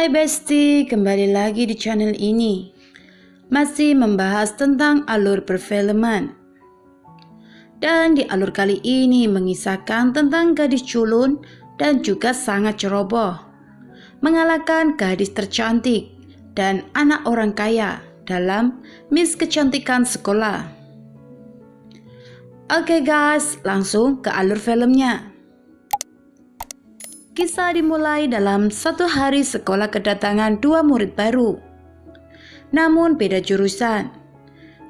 Hai Besti, kembali lagi di channel ini. Masih membahas tentang alur perfilman. Dan di alur kali ini mengisahkan tentang gadis culun dan juga sangat ceroboh, mengalahkan gadis tercantik dan anak orang kaya dalam Miss Kecantikan Sekolah. Oke guys, langsung ke alur filmnya. Kisah dimulai dalam satu hari sekolah kedatangan dua murid baru, namun beda jurusan.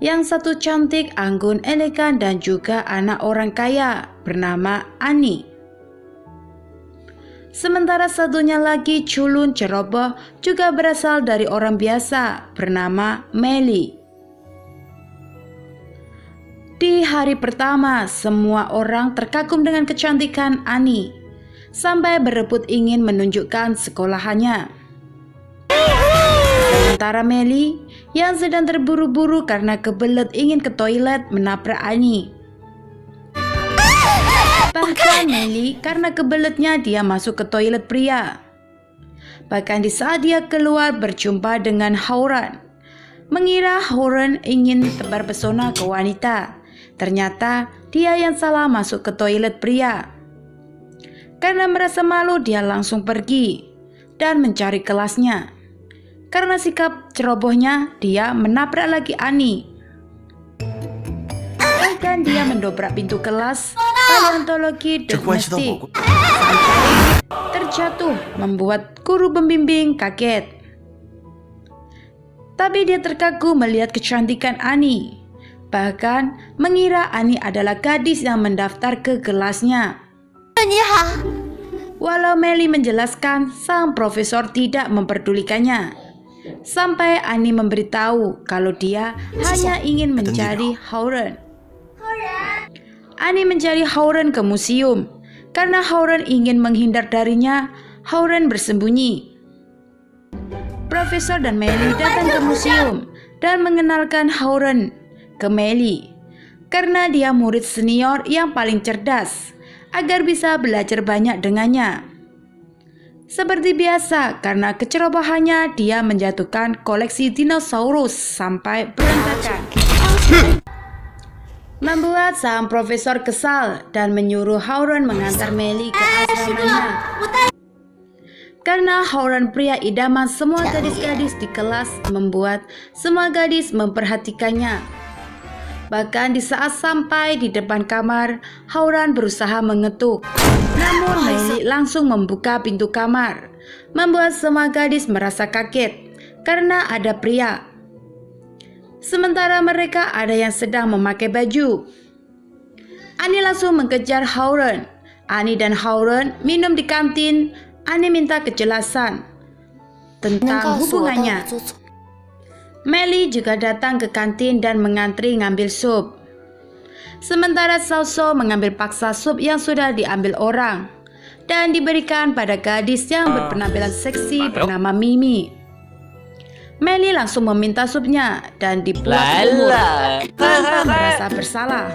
Yang satu cantik, anggun, elegan, dan juga anak orang kaya bernama Ani. Sementara satunya lagi culun ceroboh, juga berasal dari orang biasa bernama Melly. Di hari pertama, semua orang terkagum dengan kecantikan Ani, sampai berebut ingin menunjukkan sekolahannya. Sementara Melly yang sedang terburu-buru karena kebelet ingin ke toilet menabrak Ani. Bahkan Melly karena kebeletnya dia masuk ke toilet pria. Bahkan di saat dia keluar berjumpa dengan Hauran, mengira Hauran ingin tebar pesona ke wanita. Ternyata dia yang salah masuk ke toilet pria. Karena merasa malu, dia langsung pergi dan mencari kelasnya. Karena sikap cerobohnya, dia menabrak lagi Ani. Bahkan dia mendobrak pintu kelas paleontologi domestik sampai terjatuh, membuat guru pembimbing kaget. Tapi dia terkagum melihat kecantikan Ani, bahkan mengira Ani adalah gadis yang mendaftar ke kelasnya. Walau Melly menjelaskan, sang profesor tidak memperdulikannya. Sampai Ani memberitahu kalau dia hanya ingin mencari Hauran. Ani mencari Hauran ke museum. Karena Hauran ingin menghindar darinya, Hauran bersembunyi. Profesor dan Melly datang ke museum dan mengenalkan Hauran ke Melly. Karena dia murid senior yang paling cerdas, agar bisa belajar banyak dengannya. Seperti biasa, karena kecerobohannya dia menjatuhkan koleksi dinosaurus sampai berantakan. Membuat sang profesor kesal dan menyuruh Hauran mengantar Melly ke asramanya. Karena Hauran pria idaman semua gadis-gadis di kelas, membuat semua gadis memperhatikannya. Bahkan di saat sampai di depan kamar, Hauran berusaha mengetuk. Namun Melly langsung membuka pintu kamar, membuat semua gadis merasa kaget karena ada pria. Sementara mereka ada yang sedang memakai baju. Ani langsung mengejar Hauran. Ani dan Hauran minum di kantin. Ani minta kejelasan tentang hubungannya. Melly juga datang ke kantin dan mengantri ngambil sup. Sementara Sauso mengambil paksa sup yang sudah diambil orang dan diberikan pada gadis yang berpenampilan seksi bernama Mimi. Melly langsung meminta supnya dan dibuat umur tanpa merasa bersalah,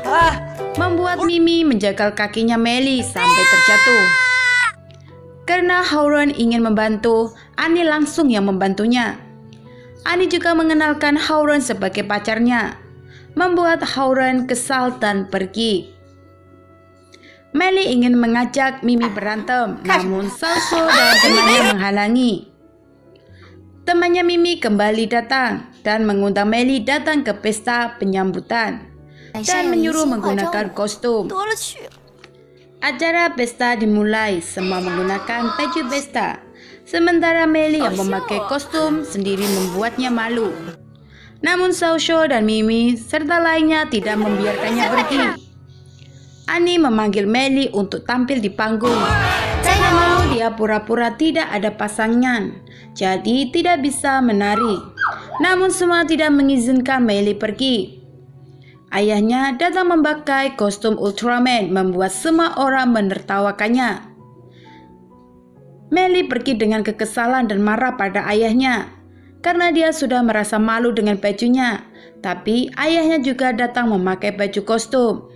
membuat Mimi menjagal kakinya Melly sampai terjatuh. Karena Hauran ingin membantu, Ani langsung yang membantunya. Ani juga mengenalkan Hauran sebagai pacarnya, membuat Hauran kesal dan pergi. Melly ingin mengajak Mimi berantem, namun Sauso dan temannya menghalangi. Temannya Mimi kembali datang dan mengundang Melly datang ke pesta penyambutan dan menyuruh menggunakan kostum. Acara pesta dimulai, semua menggunakan baju pesta. Sementara Melly yang memakai kostum sendiri membuatnya malu. Namun Sauso dan Mimi serta lainnya tidak membiarkannya pergi. Ani memanggil Melly untuk tampil di panggung. Karena mau dia pura-pura tidak ada pasangan, jadi tidak bisa menari. Namun semua tidak mengizinkan Melly pergi. Ayahnya datang memakai kostum Ultraman, membuat semua orang menertawakannya. Melly pergi dengan kekesalan dan marah pada ayahnya karena dia sudah merasa malu dengan bajunya. Tapi ayahnya juga datang memakai baju kostum.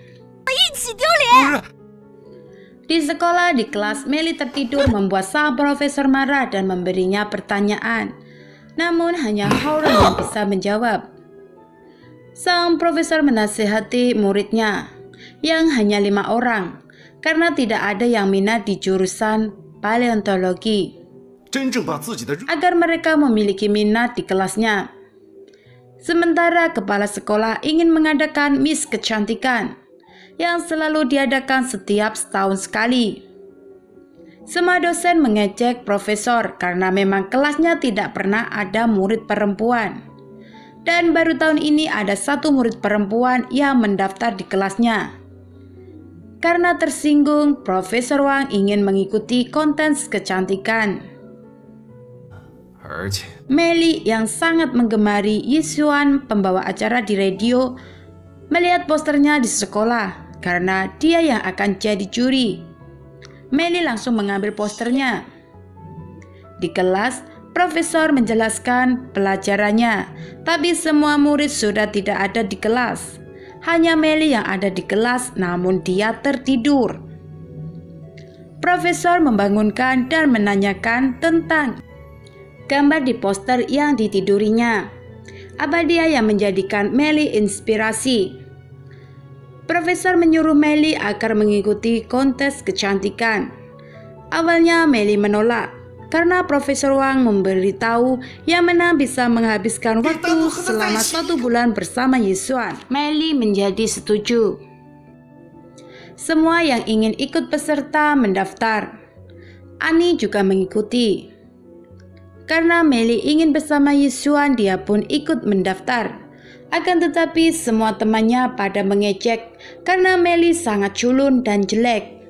Di sekolah, di kelas, Melly tertidur membuat sang profesor marah dan memberinya pertanyaan. Namun hanya Howren yang bisa menjawab. Sang profesor menasihati muridnya, yang hanya 5 orang, karena tidak ada yang minat di jurusan paleontologi, agar mereka memiliki minat di kelasnya. Sementara kepala sekolah ingin mengadakan Miss Kecantikan, yang selalu diadakan setiap setahun sekali. Semua dosen mengejek profesor karena memang kelasnya tidak pernah ada murid perempuan. Dan baru tahun ini ada 1 murid perempuan yang mendaftar di kelasnya. Karena tersinggung, Profesor Wang ingin mengikuti kontes kecantikan. Melly yang sangat menggemari Yisuan, pembawa acara di radio, melihat posternya di sekolah karena dia yang akan jadi juri. Melly langsung mengambil posternya. Di kelas, profesor menjelaskan pelajarannya, tapi semua murid sudah tidak ada di kelas. Hanya Melly yang ada di kelas, namun dia tertidur. Profesor membangunkan dan menanyakan tentang gambar di poster yang ditidurinya. Apa dia yang menjadikan Melly inspirasi? Profesor menyuruh Melly agar mengikuti kontes kecantikan. Awalnya Melly menolak karena Profesor Wang memberitahu yang menang bisa menghabiskan waktu selama 1 bulan bersama Yisuan. Melly menjadi setuju. Semua yang ingin ikut peserta mendaftar. Annie juga mengikuti. Karena Melly ingin bersama Yisuan, dia pun ikut mendaftar. Akan tetapi semua temannya pada mengejek karena Melly sangat culun dan jelek.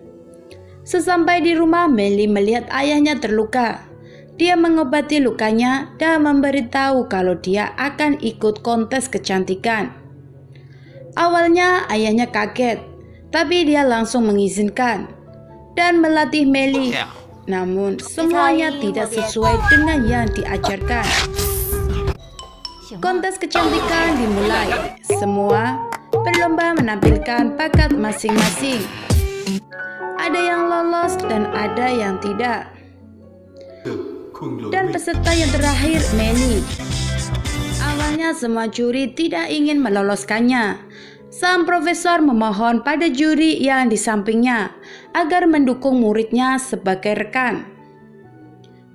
Sesampai di rumah, Melly melihat ayahnya terluka. Dia mengobati lukanya dan memberitahu kalau dia akan ikut kontes kecantikan. Awalnya ayahnya kaget, tapi dia langsung mengizinkan dan melatih Melly. Namun semuanya tidak sesuai dengan yang diajarkan. Kontes kecantikan dimulai. Semua berlomba menampilkan bakat masing-masing. Ada yang lolos dan ada yang tidak. Dan peserta yang terakhir, Melly. Awalnya semua juri tidak ingin meloloskannya. Sang profesor memohon pada juri yang di sampingnya agar mendukung muridnya sebagai rekan.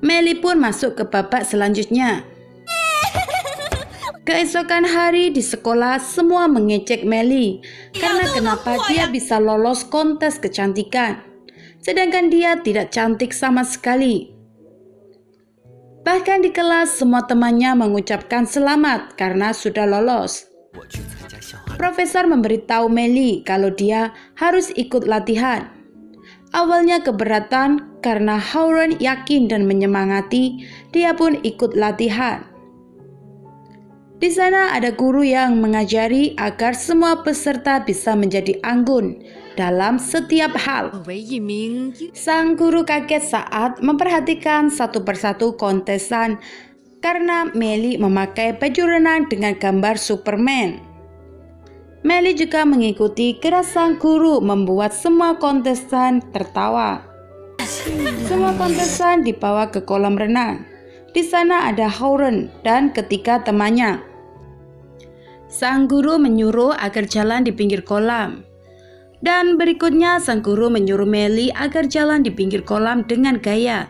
Melly pun masuk ke babak selanjutnya. Keesokan hari di sekolah, semua mengejek Melly karena kenapa dia bisa lolos kontes kecantikan, sedangkan dia tidak cantik sama sekali. Bahkan di kelas, semua temannya mengucapkan selamat karena sudah lolos. Profesor memberitahu Melly kalau dia harus ikut latihan. Awalnya keberatan karena Howren yakin dan menyemangati, dia pun ikut latihan. Di sana ada guru yang mengajari agar semua peserta bisa menjadi anggun dalam setiap hal. Sang guru kaget saat memperhatikan satu persatu kontesan karena Melly memakai baju renang dengan gambar Superman. Melly juga mengikuti gerak sang guru membuat semua kontestan tertawa. Semua kontestan dibawa ke kolam renang. Di sana ada Howren dan ketiga temannya. Sang guru menyuruh agar jalan di pinggir kolam. Dan berikutnya sang guru menyuruh Melly agar jalan di pinggir kolam dengan gaya.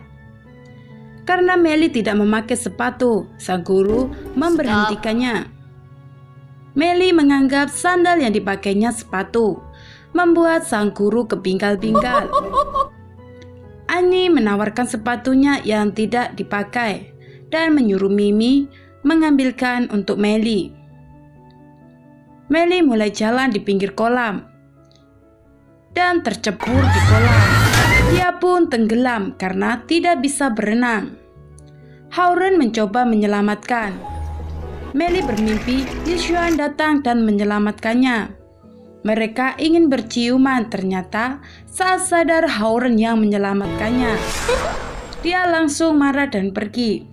Karena Melly tidak memakai sepatu, sang guru memberhentikannya. Melly menganggap sandal yang dipakainya sepatu, membuat sang guru kebingkal-bingkal. Annie menawarkan sepatunya yang tidak dipakai dan menyuruh Mimi mengambilkan untuk Melly. Melly mulai jalan di pinggir kolam dan tercebur di kolam. Dia pun tenggelam karena tidak bisa berenang. Howren mencoba menyelamatkan. Melly bermimpi Yisuan datang dan menyelamatkannya. Mereka ingin berciuman, ternyata saat sadar Howren yang menyelamatkannya. Dia langsung marah dan pergi.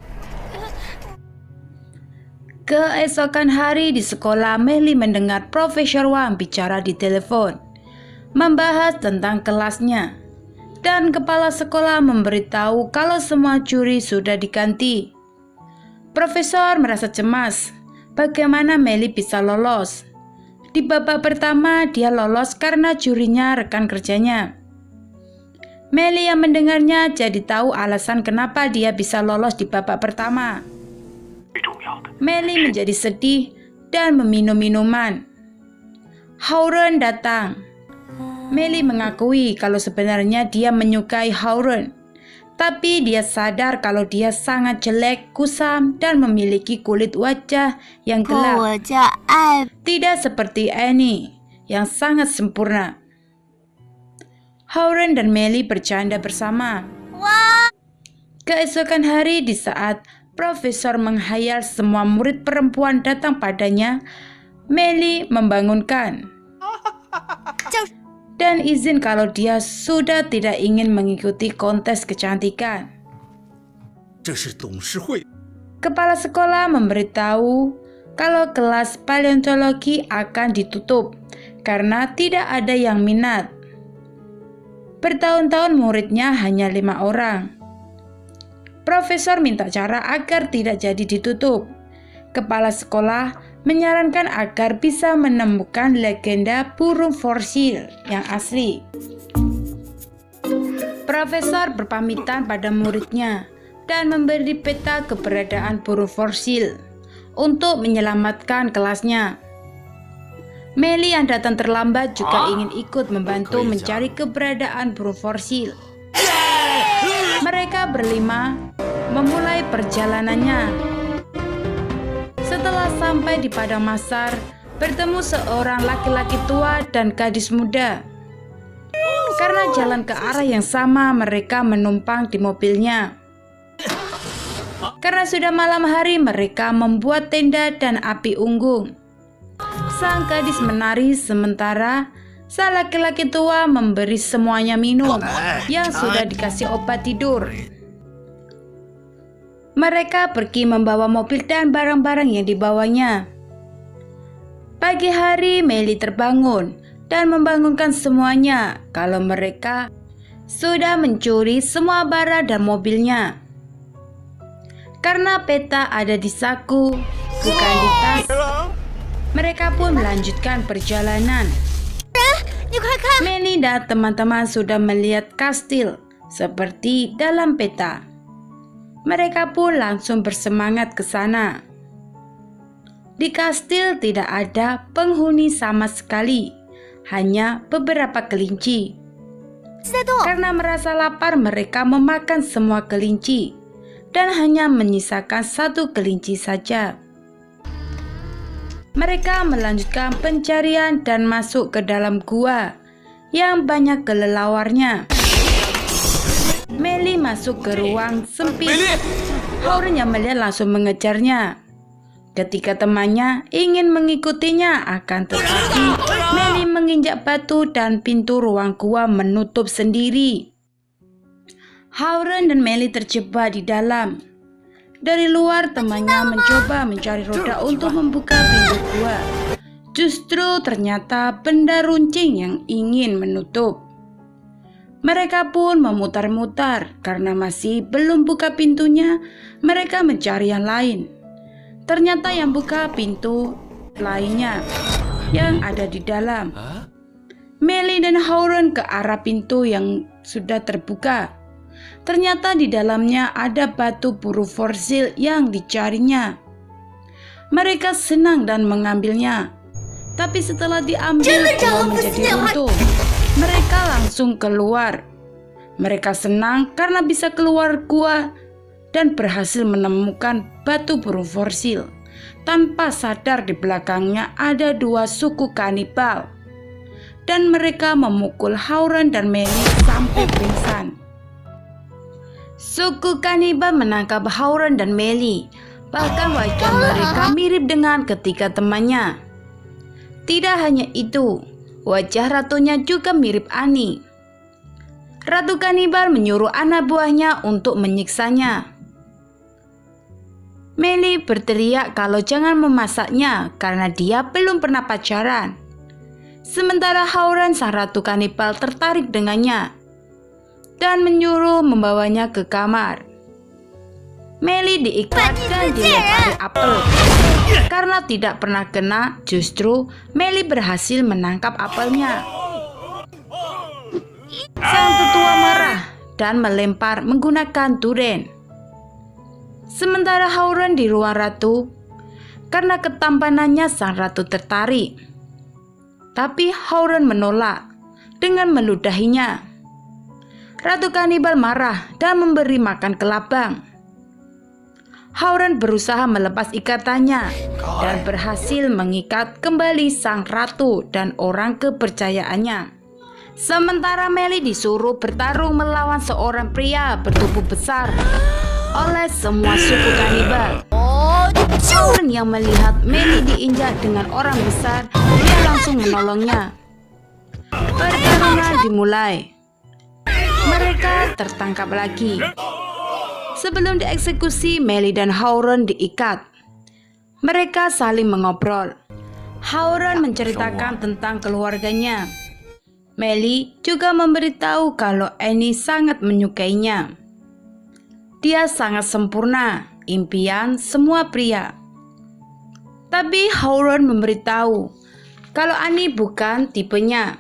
Keesokan hari di sekolah, Melly mendengar Profesor Wang bicara di telepon, membahas tentang kelasnya. dan kepala sekolah memberitahu kalau semua juri sudah diganti. Profesor merasa cemas. Bagaimana Melly bisa lolos? Di babak pertama dia lolos karena jurinya rekan kerjanya. Melly yang mendengarnya jadi tahu alasan kenapa dia bisa lolos di babak pertama. Melly menjadi sedih dan meminum minuman. Howrun datang. Melly mengakui kalau sebenarnya dia menyukai Howrun. Tapi dia sadar kalau dia sangat jelek, kusam, dan memiliki kulit wajah yang gelap. Tidak seperti Annie yang sangat sempurna. Howrun dan Melly bercanda bersama. Keesokan hari di saat profesor menghayal semua murid perempuan datang padanya, Melly membangunkan dan izin kalau dia sudah tidak ingin mengikuti kontes kecantikan. Kepala sekolah memberitahu kalau kelas paleontologi akan ditutup karena tidak ada yang minat. Bertahun-tahun muridnya hanya 5 orang. Profesor minta cara agar tidak jadi ditutup. Kepala sekolah menyarankan agar bisa menemukan legenda burung fosil yang asli. Profesor berpamitan pada muridnya dan memberi peta keberadaan burung fosil untuk menyelamatkan kelasnya. Melly yang datang terlambat juga ingin ikut membantu mencari keberadaan burung fosil. Mereka berlima memulai perjalanannya. Setelah sampai di padang masar, bertemu seorang laki-laki tua dan gadis muda. Karena jalan ke arah yang sama, mereka menumpang di mobilnya. Karena sudah malam hari, mereka membuat tenda dan api unggun. Sang gadis menari sementara sang laki-laki tua memberi semuanya minum yang sudah dikasih obat tidur. Mereka pergi membawa mobil dan barang-barang yang dibawanya. Pagi hari Melly terbangun dan membangunkan semuanya kalau mereka sudah mencuri semua barang dan mobilnya. Karena peta ada di saku, bukan di tas, mereka pun melanjutkan perjalanan. Melly dan teman-teman sudah melihat kastil seperti dalam peta. Mereka pun langsung bersemangat ke sana. Di kastil tidak ada penghuni sama sekali, hanya beberapa kelinci. Karena merasa lapar, mereka memakan semua kelinci dan hanya menyisakan 1 kelinci saja. Mereka melanjutkan pencarian dan masuk ke dalam gua yang banyak kelelawarnya. Melly masuk ke ruang sempit. Howrun yang melihat langsung mengejarnya. Ketika temannya ingin mengikutinya, akan tetapi Melly menginjak batu dan pintu ruang gua menutup sendiri. Howrun dan Melly terjebak di dalam. Dari luar, temannya mencoba mencari roda untuk membuka pintu gua. Justru ternyata benda runcing yang ingin menutup. Mereka pun memutar-mutar karena masih belum buka pintunya. Mereka mencari yang lain. Ternyata yang buka pintu lainnya yang ada di dalam. Melly dan Howrun ke arah pintu yang sudah terbuka. Ternyata di dalamnya ada batu burung fosil yang dicarinya. Mereka senang dan mengambilnya. Tapi setelah diambil, gua menjadi runtuh. Mereka langsung keluar. Mereka senang karena bisa keluar gua dan berhasil menemukan batu burung fosil. Tanpa sadar di belakangnya ada 2 suku kanibal. Dan mereka memukul Howrun dan Melly sampai pingsan. Suku kanibal menangkap Howrun dan Melly. Bahkan wajah mereka mirip dengan ketiga temannya. Tidak hanya itu, wajah ratunya juga mirip Annie. Ratu kanibal menyuruh anak buahnya untuk menyiksanya. Melly berteriak kalau jangan memasaknya karena dia belum pernah pacaran. Sementara Howrun sang ratu kanibal tertarik dengannya. dan menyuruh membawanya ke kamar. Melly diikat dan dilempari apel. Karena tidak pernah kena, justru Melly berhasil menangkap apelnya. Sang tetua marah dan melempar menggunakan duren. Sementara Howrun di ruang ratu, karena ketampanannya sang ratu tertarik. Tapi Howrun menolak dengan meludahinya. Ratu kanibal marah dan memberi makan ke labang. Howrun berusaha melepas ikatannya dan berhasil mengikat kembali sang ratu dan orang kepercayaannya. Sementara Melly disuruh bertarung melawan seorang pria bertubuh besar oleh semua suku kanibal. Howrun yang melihat Melly diinjak dengan orang besar, dia langsung menolongnya. Pertarungan dimulai. Mereka tertangkap lagi. Sebelum dieksekusi, Melly dan Howrun diikat. Mereka saling mengobrol. Howrun menceritakan tentang keluarganya. Melly juga memberitahu kalau Annie sangat menyukainya. Dia sangat sempurna, impian semua pria. Tapi Howrun memberitahu kalau Annie bukan tipenya.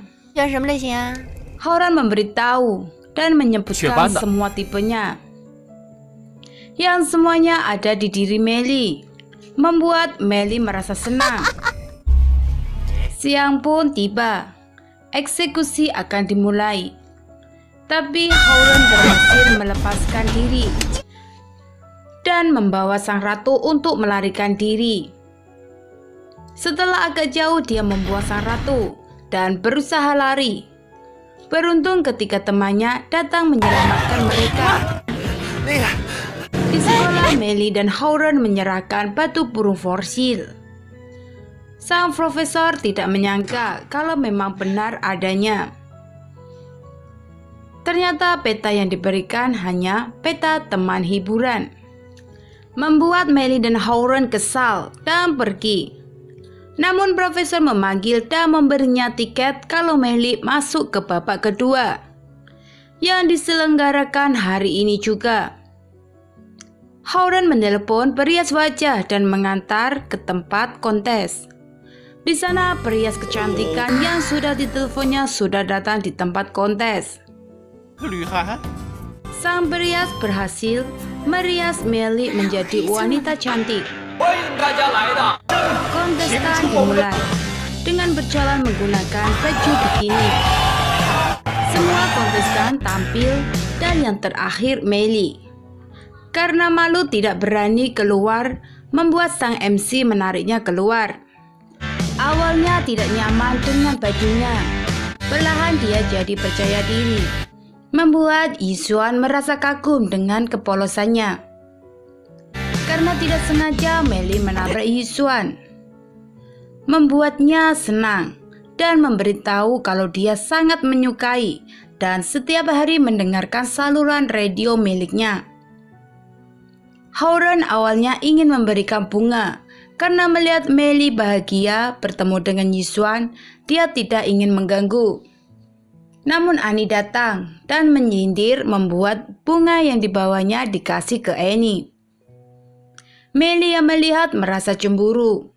Howrun memberitahu dan menyebutkan semua tipenya, yang semuanya ada di diri Melly, membuat Melly merasa senang. Siang pun tiba, eksekusi akan dimulai. Tapi Howrun berhasil melepaskan diri dan membawa sang ratu untuk melarikan diri. Setelah agak jauh, dia membuat sang ratu dan berusaha lari. Beruntung ketika temannya datang menyelamatkan mereka. Di sekolah, Melly dan Howrun menyerahkan batu burung fosil. Sang profesor tidak menyangka kalau memang benar adanya. Ternyata peta yang diberikan hanya peta teman hiburan. Membuat Melly dan Howrun kesal dan pergi. Namun profesor memanggil dan memberinya tiket kalau Melly masuk ke babak kedua, yang diselenggarakan hari ini juga. Howrun menelepon perias wajah dan mengantar ke tempat kontes. Di sana perias kecantikan yang sudah diteleponnya sudah datang di tempat kontes. Sang perias berhasil merias Melly menjadi wanita cantik. Kontestan dimulai dengan berjalan menggunakan baju bikini. Semua kontestan tampil dan yang terakhir Melly. Karena malu tidak berani keluar, membuat sang MC menariknya keluar. Awalnya tidak nyaman dengan bajunya. Perlahan dia jadi percaya diri, membuat Yixuan merasa kagum dengan kepolosannya. Karena tidak sengaja Melly menabrak Yixuan, membuatnya senang dan memberitahu kalau dia sangat menyukai dan setiap hari mendengarkan saluran radio miliknya. Howrun awalnya ingin memberikan bunga. Karena melihat Melly bahagia bertemu dengan Yixuan, dia tidak ingin mengganggu. Namun Annie datang dan menyindir, membuat bunga yang dibawanya dikasih ke Annie. Melly yang melihat merasa cemburu.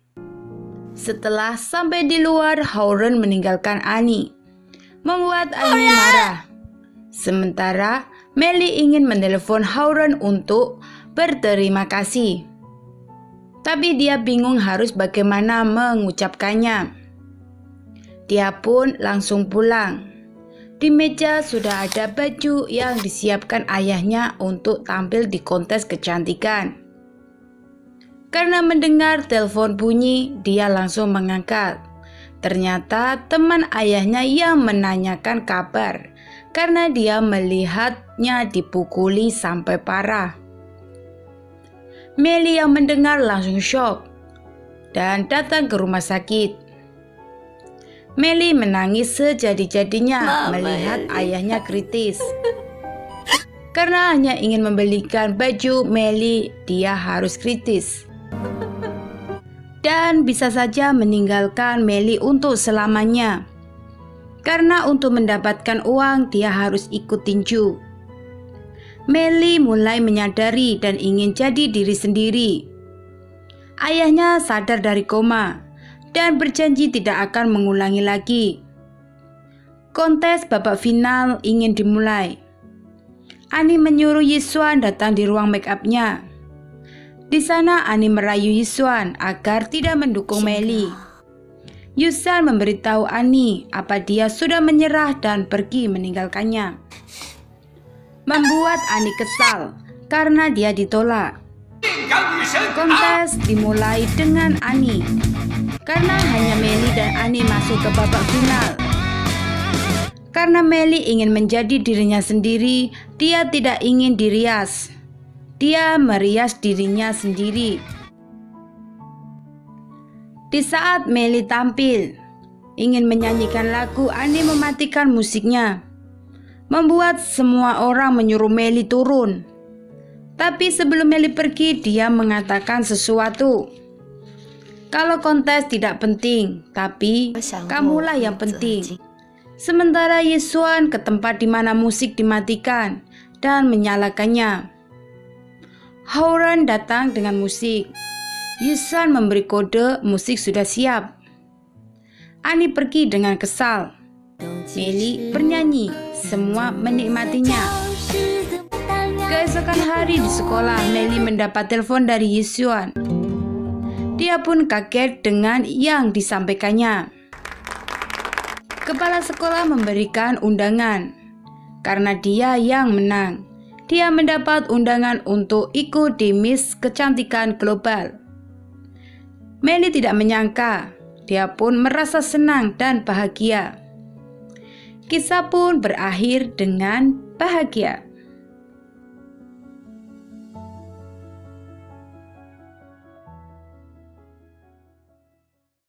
Setelah sampai di luar, Howrun meninggalkan Annie, membuat Annie marah. Sementara Melly ingin menelepon Howrun untuk berterima kasih. Tapi dia bingung harus bagaimana mengucapkannya. Dia pun langsung pulang. Di meja sudah ada baju yang disiapkan ayahnya untuk tampil di kontes kecantikan. Karena mendengar telepon bunyi, dia langsung mengangkat. Ternyata teman ayahnya yang menanyakan kabar, karena dia melihatnya dipukuli sampai parah. Melly yang mendengar langsung shock dan datang ke rumah sakit. Melly menangis sejadi-jadinya melihat ayahnya kritis. Karena hanya ingin membelikan baju Melly, dia harus kritis. Dan bisa saja meninggalkan Melly untuk selamanya. Karena untuk mendapatkan uang dia harus ikut tinju. Melly mulai menyadari dan ingin jadi diri sendiri. Ayahnya sadar dari koma dan berjanji tidak akan mengulangi lagi. Kontes babak final ingin dimulai. Ani menyuruh Yiswan datang di ruang make up-nya. Di sana Ani merayu Yiswan agar tidak mendukung Melly. Yiswan memberitahu Ani apa dia sudah menyerah dan pergi meninggalkannya. Membuat Ani kesal karena dia ditolak. Kontes dimulai dengan Ani karena hanya Melly dan Ani masuk ke babak final. Karena Melly ingin menjadi dirinya sendiri, dia tidak ingin dirias. Dia merias dirinya sendiri. Di saat Melly tampil, ingin menyanyikan lagu, Ani mematikan musiknya, membuat semua orang menyuruh Melly turun. Tapi sebelum Melly pergi, dia mengatakan sesuatu. Kalau kontes tidak penting, tapi kamulah yang penting. Sementara Yiswan ke tempat di mana musik dimatikan dan menyalakannya. Howran datang dengan musik. Yiswan memberi kode musik sudah siap. Ani pergi dengan kesal. Melly bernyanyi, semua menikmatinya. Keesokan hari di sekolah, Melly mendapat telepon dari Yiswan. Dia pun kaget dengan yang disampaikannya. Kepala sekolah memberikan undangan. Karena dia yang menang, dia mendapat undangan untuk ikut di Miss Kecantikan Global. Melly tidak menyangka, dia pun merasa senang dan bahagia. Kisah pun berakhir dengan bahagia.